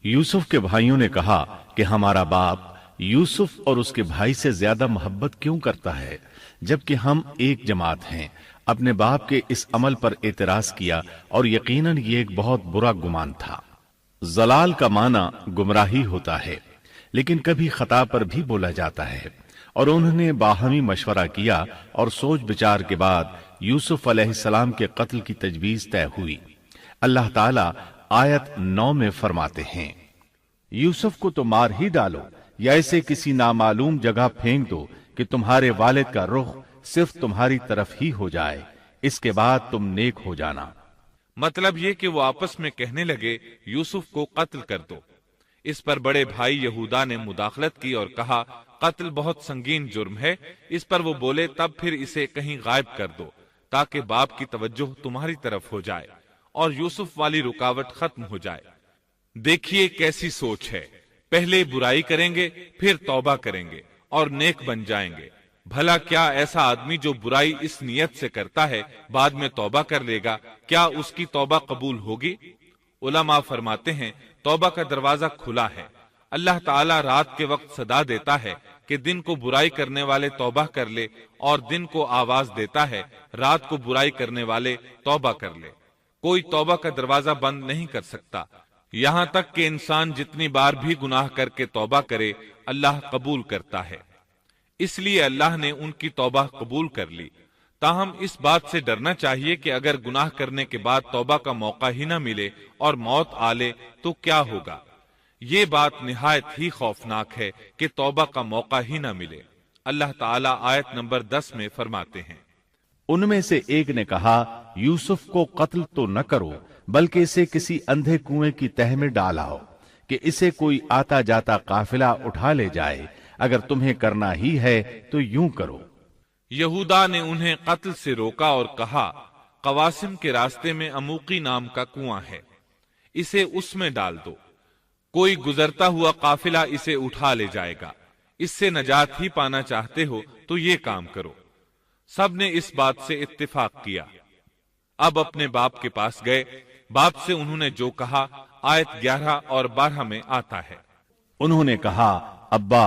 यूसुफ के भाइयों ने कहा कि हमारा बाप यूसुफ और उसके भाई से ज्यादा मोहब्बत क्यों करता है, जबकि हम एक जमात हैं। अपने बाप के इस अमल पर एतराज किया और यकीनन ये एक बहुत बुरा गुमान था। जलाल का माना गुमराही होता है, लेकिन कभी खता पर भी बोला जाता है। और उन्होंने बाहमी मशवरा किया और सोच विचार के बाद यूसुफ अलैहिस्सलाम के कत्ल की तजवीज तय हुई। अल्लाह ताला आयत 9 में फरमाते हैं, यूसुफ को तो मार ही डालो या इसे किसी नामालूम जगह फेंक दो कि तुम्हारे वालिद का रुख सिर्फ तुम्हारी तरफ ही हो जाए, इसके बाद तुम नेक हो जाना। मतलब ये कि वो आपस में कहने लगे यूसुफ को कत्ल कर दो। इस पर बड़े भाई यहूदा ने मुदाखलत की और कहा, कत्ल बहुत संगीन जुर्म है। इस पर वो बोले, तब फिर इसे कहीं गायब कर दो ताकि बाप की तवज्जो तुम्हारी तरफ हो जाए और यूसुफ वाली रुकावट खत्म हो जाए। देखिए कैसी सोच है, पहले बुराई करेंगे फिर तौबा करेंगे और नेक बन जाएंगे। भला क्या ऐसा आदमी जो बुराई इस नियत से करता है बाद में तौबा कर लेगा, क्या उसकी तौबा कबूल होगी? उलमा फरमाते हैं, तौबा का दरवाजा खुला है। अल्लाह ताला रात के वक्त सदा देता है कि दिन को बुराई करने वाले तौबा कर ले, और दिन को आवाज देता है रात को बुराई करने वाले तौबा कर ले। कोई तौबा का दरवाजा बंद नहीं कर सकता। यहाँ तक कि इंसान जितनी बार भी गुनाह करके तौबा करे, अल्लाह कबूल करता है। इसलिए अल्लाह ने उनकी तौबा कबूल कर ली। ताहम इस बात से डरना चाहिए कि अगर गुनाह करने के बाद तौबा का मौका ही न मिले और मौत आ ले तो क्या होगा। ये बात निहायत ही खौफनाक है कि तौबा का मौका ही न मिले। अल्लाह ताला आयत नंबर 10 में फरमाते हैं, उनमें से एक ने कहा, यूसुफ को कत्ल तो न करो, बल्कि इसे किसी अंधे कुएं की तह में डालाओ कि इसे कोई आता जाता काफिला उठा ले जाए। अगर तुम्हें करना ही है तो यूं करो। यहूदा ने उन्हें कत्ल से रोका और कहा, कवासिम के रास्ते में अमूकी नाम का कुआं है, इसे उसमें डाल दो। कोई गुजरता हुआ काफिला इसे उठा ले जाएगा। इससे नजात ही पाना चाहते हो तो ये काम करो। सब ने इस बात से इत्तेफाक किया। अब अपने बाप के पास गए। बाप से उन्होंने जो कहा आयत 11 और 12 में आता है। उन्होंने कहा, अब्बा,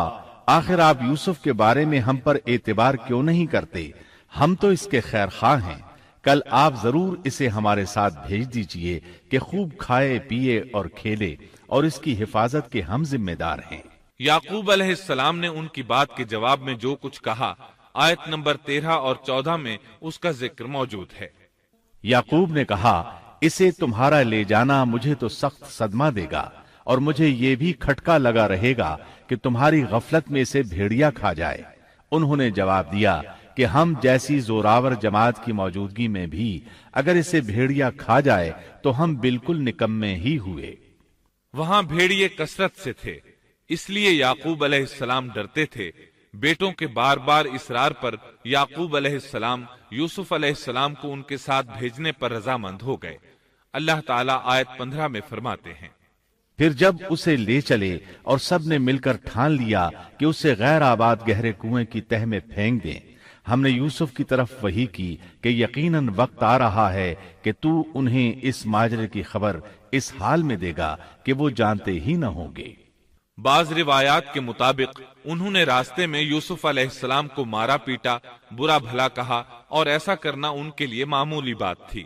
आखिर आप यूसुफ के बारे में हम पर एतबार क्यों नहीं करते? हम तो इसके खैर खा हैं। कल आप जरूर इसे हमारे साथ भेज दीजिए कि खूब खाए पिए और खेले, और इसकी हिफाजत के हम जिम्मेदार हैं। याकूब अलैहिस्सलाम ने उनकी बात के जवाब में जो कुछ कहा, आयत नंबर 13 और 14 में उसका जिक्र मौजूद है। याकूब ने कहा, इसे तुम्हारा ले जाना मुझे तो सख्त सदमा देगा, और मुझे ये भी खटका लगा रहेगा कि तुम्हारी गफलत में इसे भेड़िया खा जाए। उन्होंने जवाब दिया कि हम जैसी जोरावर जमात की मौजूदगी में भी अगर इसे भेड़िया खा जाए तो हम बिल्कुल निकम्मे ही हुए। वहां भेड़िए कसरत से थे, इसलिए याकूब अलैहिस्सलाम डरते थे। बेटों के बार बार इसरार पर याकूब अलैहिस्सलाम यूसुफ अलैहिस्सलाम को उनके साथ भेजने पर रजामंद हो गए। अल्लाह ताला आयत 15 में फरमाते हैं, फिर जब उसे ले चले और सब ने मिलकर ठान लिया कि उसे गैर आबाद गहरे कुएं की तह में फेंक दें, हमने यूसुफ की तरफ वही की कि यकीनन वक्त आ रहा है कि तू उन्हें इस माजरे की खबर इस हाल में देगा कि वो जानते ही न होंगे। बाज रिवायात के मुताबिक उन्होंने रास्ते में यूसुफ अलैहिस्सलाम को मारा पीटा, बुरा भला कहा, और ऐसा करना उनके लिए मामूली बात थी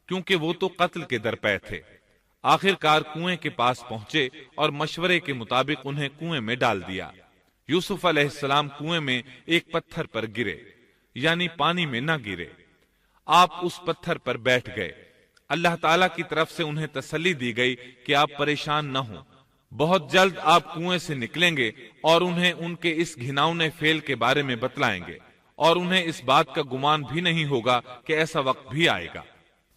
क्योंकि वो तो कत्ल के दरपे थे। आखिरकार कुएं के पास पहुंचे और मशवरे के मुताबिक उन्हें कुएं में डाल दिया। यूसुफ अलैहिस्सलाम कुएं में एक पत्थर पर गिरे, यानी पानी में न गिरे। आप उस पत्थर पर बैठ गए। अल्लाह ताला की तरफ से उन्हें तसल्ली दी गई कि आप परेशान न हो, बहुत जल्द आप कुएं से निकलेंगे और उन्हें उनके इस घिनौने फेल के बारे में बतलाएंगे, और उन्हें इस बात का गुमान भी नहीं होगा कि ऐसा वक्त भी आएगा।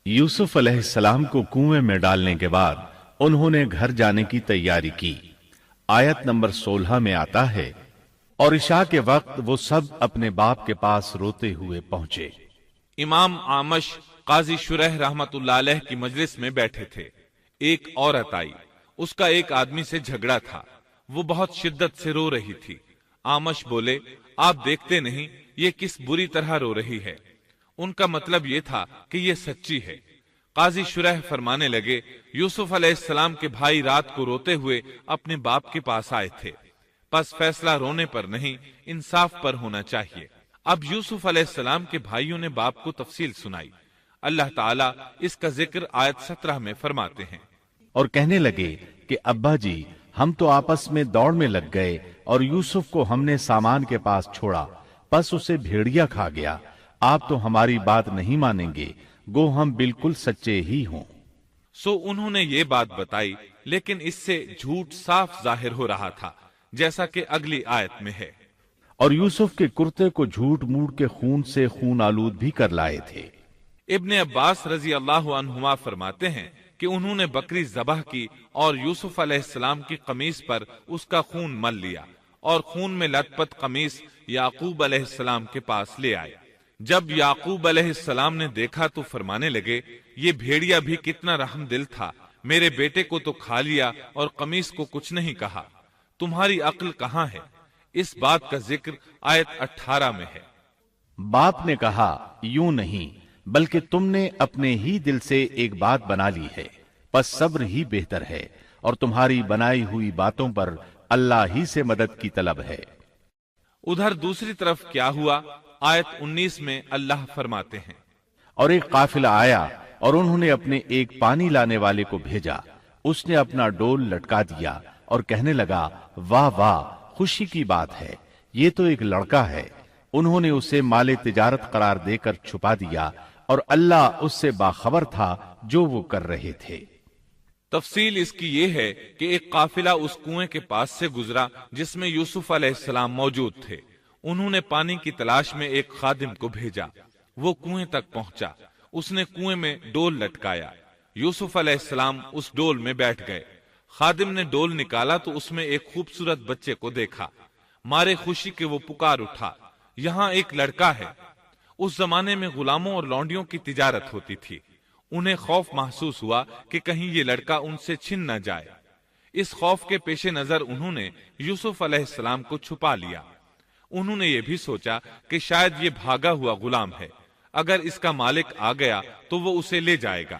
यूसुफ अलैहिस्सलाम को कुएं में डालने के बाद उन्होंने घर जाने की तैयारी की। आयत नंबर 16 में आता है, और इशा के वक्त वो सब अपने बाप के पास रोते हुए पहुंचे। इमाम आमश काजी शुरह रहमतुल्लाह अलैह की मजलिस में बैठे थे। एक औरत आई, उसका एक आदमी से झगड़ा था। वो बहुत शिद्दत से रो रही थी। आमश बोले, आप देखते नहीं ये किस बुरी तरह रो रही है। उनका मतलब ये था कि ये सच्ची है। قاضی شرح فرمانے لگے، یوسف علیہ السلام کے بھائی رات کو روتے ہوئے اپنے باپ کے پاس آئے تھے، پس فیصلہ رونے پر نہیں انصاف پر ہونا چاہیے۔ اب یوسف علیہ السلام کے بھائیوں نے باپ کو تفصیل سنائی۔ اللہ تعالیٰ اس کا ذکر آیت 17 میں فرماتے ہیں، اور کہنے لگے کہ ابا جی ہم تو آپس میں دوڑ میں لگ گئے اور یوسف کو ہم نے سامان کے پاس چھوڑا، پس اسے بھیڑیا کھا گیا۔ آپ تو ہماری بات نہیں مانیں گے، گو ہم بالکل سچے ہی ہوں۔ سو انہوں نے یہ بات بتائی، لیکن اس سے جھوٹ صاف ظاہر ہو رہا تھا، جیسا کہ اگلی آیت میں ہے۔ اور یوسف کے کرتے کو جھوٹ موڑ کے خون سے خون آلود بھی کر لائے تھے۔ ابن عباس رضی اللہ عنہما فرماتے ہیں کہ انہوں نے بکری ذبح کی اور یوسف علیہ السلام کی قمیص پر اس کا خون مل لیا اور خون میں لت پت قمیص یعقوب علیہ السلام کے پاس لے آئے۔ جب یعقوب علیہ السلام نے دیکھا تو فرمانے لگے، یہ بھیڑیا بھی کتنا رحم دل تھا، میرے بیٹے کو تو کھا لیا اور قمیص کو کچھ نہیں کہا، تمہاری عقل کہاں ہے؟ اس بات کا ذکر آیت 18 میں ہے۔ باپ نے کہا، یوں نہیں، بلکہ تم نے اپنے ہی دل سے ایک بات بنا لی ہے، پس صبر ہی بہتر ہے، اور تمہاری بنائی ہوئی باتوں پر اللہ ہی سے مدد کی طلب ہے۔ ادھر دوسری طرف کیا ہوا؟ آیت 19 میں اللہ فرماتے ہیں، اور ایک قافلہ آیا اور انہوں نے اپنے ایک پانی لانے والے کو بھیجا، اس نے اپنا ڈول لٹکا دیا اور کہنے لگا، واہ واہ، خوشی کی بات ہے، یہ تو ایک لڑکا ہے۔ انہوں نے اسے مال تجارت قرار دے کر چھپا دیا، اور اللہ اس سے باخبر تھا جو وہ کر رہے تھے۔ تفصیل اس کی یہ ہے کہ ایک قافلہ اس کنویں کے پاس سے گزرا جس میں یوسف علیہ السلام موجود تھے۔ انہوں نے پانی کی تلاش میں ایک خادم کو بھیجا، وہ کنویں تک پہنچا، اس نے کنویں میں ڈول لٹکایا، یوسف علیہ السلام اس ڈول میں بیٹھ گئے۔ خادم نے ڈول نکالا تو اس میں ایک خوبصورت بچے کو دیکھا، مارے خوشی کے وہ پکار اٹھا، یہاں ایک لڑکا ہے۔ اس زمانے میں غلاموں اور لونڈیوں کی تجارت ہوتی تھی، انہیں خوف محسوس ہوا کہ کہیں یہ لڑکا ان سے چھن نہ جائے۔ اس خوف کے پیش نظر انہوں نے یوسف علیہ السلام کو چھپا لیا۔ انہوں نے یہ بھی سوچا کہ شاید یہ بھاگا ہوا غلام ہے، اگر اس کا مالک آ گیا تو وہ اسے لے جائے گا۔